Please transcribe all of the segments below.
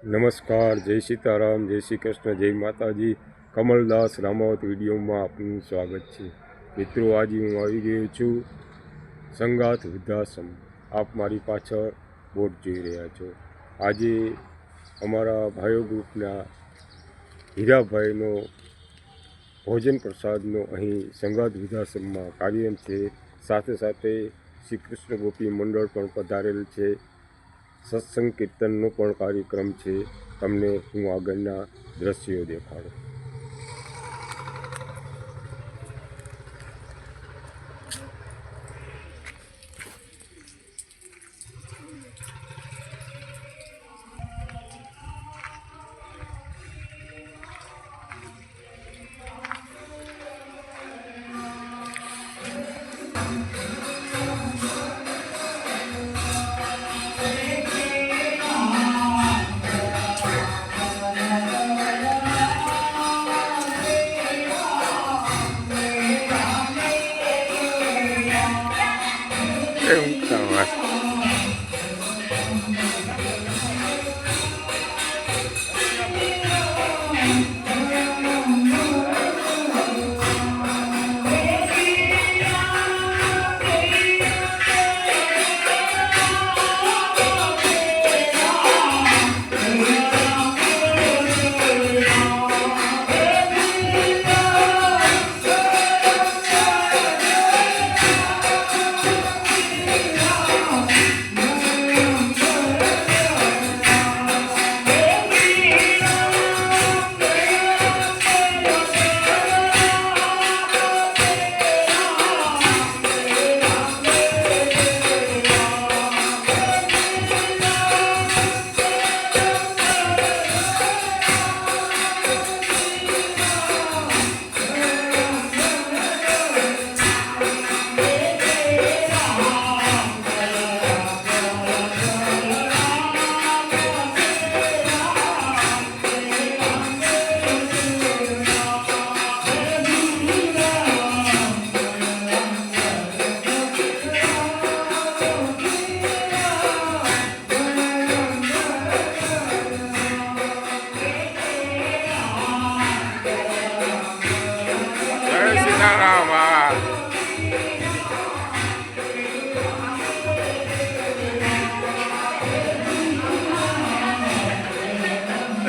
નમસ્કાર, જય સીતારામ, જય શ્રી કૃષ્ણ, જય માતાજી. કમલદાસ રામાવત વિડીયોમાં આપનું સ્વાગત છે. મિત્રો, આજે હું આવી ગયો છું સંગાથ વૃદ્ધાશ્રમ. આપ મારી પાછળ બોર્ડ જોઈ રહ્યા છો. આજે અમારા ભાઈઓ ગ્રુપના હીરાભાઈનો ભોજન પ્રસાદનો અહીં સંગાથ વૃદ્ધાશ્રમમાં કાર્યક્રમ છે. સાથે સાથે શ્રી કૃષ્ણ ગોપી મંડળ પણ પધારેલ છે. સત્સંગ કીર્તનનો પણ કાર્યક્રમ છે. તમને હું આગળના દ્રશ્યો દેખાડું.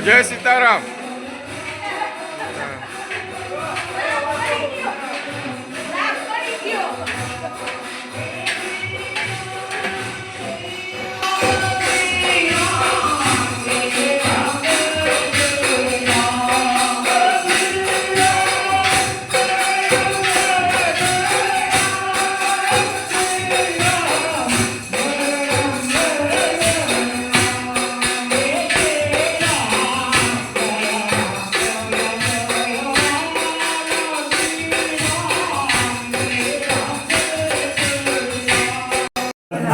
જય સીતારામ.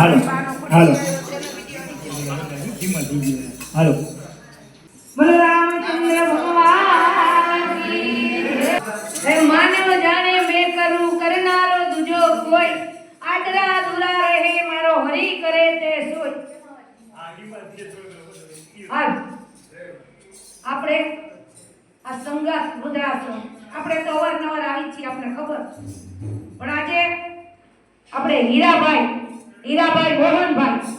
હાલો હાલો હાલો બલરામચંદ્ર ભગવાન હે માનવ જાણે મેં કરું કરનારો દુજો કોઈ આદરા દુરા રહે મારો હરી કરે તે સોય. આપણે આ સંગાથ વૃદ્ધાશ્રમ આપણે તો અવારનવાર આવી છીએ, આપણે ખબર, પણ આજે આપણે હીરાભાઈ મોહનભાઈ,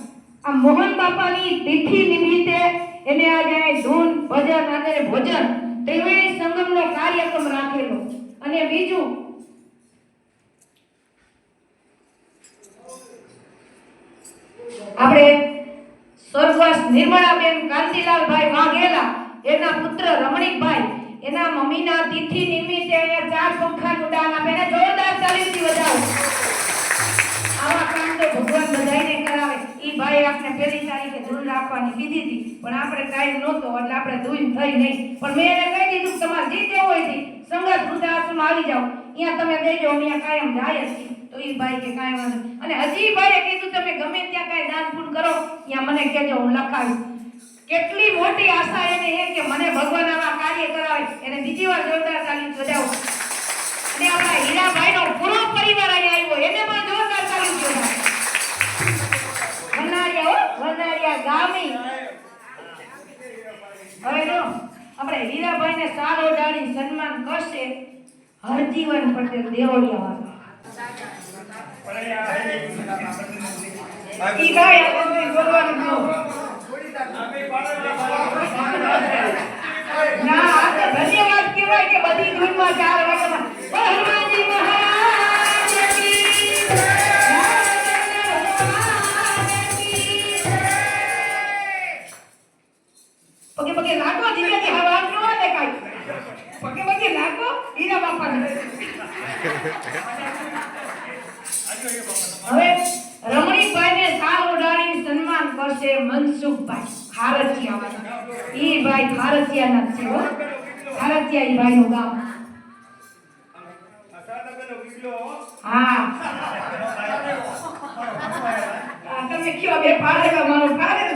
આ મોહન બાપાની તિથિ નિમિત્તે એને આજે ધૂન ભજન અને ભોજન ત્રિવેણી સંગમનો કાર્યક્રમ રાખેલો. અને બીજું આપણે સ્વર્ગવાસ નિર્મળાબેન કાંતિલાલભાઈ વાઘેલા, એના પુત્ર રમણીકભાઈ, એના મમ્મીના તિથિ નિમિત્તે અહીંયા 4 પંખાનું દાન આપે. એને જોરદાર તાળીથી વધાવો. આવા કામ તો ભગવાન બધાયને કરાવે. ઈ ભાઈ આપણે પહેલી તારીખે ધૂન રાખવાની કીધી હતી, પણ આપણે ટાઈમ નહોતો એટલે આપણે ધૂન થઈ નહીં. પણ મેં એને કહી દીધું તમારે જે દેવો હોય છે સંગત વૃદ્ધાશ્રમમાં આવી જાઓ, અહીંયા તમે દેજો, અહીંયા કાયમ જાય જ. તો ઈ ભાઈ કે કાંઈ વાંધો. અને હજી ભાઈએ કીધું તમે ગમે ત્યાં કાંઈ દાન પૂન કરો, અહીંયા મને કહેજો, હું લખાવીશ. કેટલી મોટી આશા એને એ કે મને ભગવાન આવા કાર્ય કરાવે. એને બીજી વાર જોરદાર તાળી બજાવો. અને આપણા હીરાભાઈનો પૂરો પરિવાર અહીંયા આવ્યો, એને પણ જોરદાર તાળી બજાવો. વનારિયા ગામી હવે જો આપણે હીરાભાઈને સાલ ઓઢાડી સન્માન કરશે હરજીવન પટેલ દેવળિયા વાળા ઈ ગાય આપણે બોલવાનું ન ના આ તો ધન્યવાદ કહેવાય કે બધી ધૂનમાં 4 વાગ્યામાં હનુમાનજી મહારાજ કી જય પગે પગે લાગો ધીરેથી હવા ન આવે કાઈ પગે પગે લાગો હીરા બાપાને હવે રમણીકભાઈને સાલ ઓઢાડી સન્માન કરશે મનસુખભાઈ ખારચિયા ઈ ભાઈ ખારચિયાના છે હો ખારચિયા ઈ ભાઈનું ગામ હા તમે કયો બે પાડેલા મારો પાડે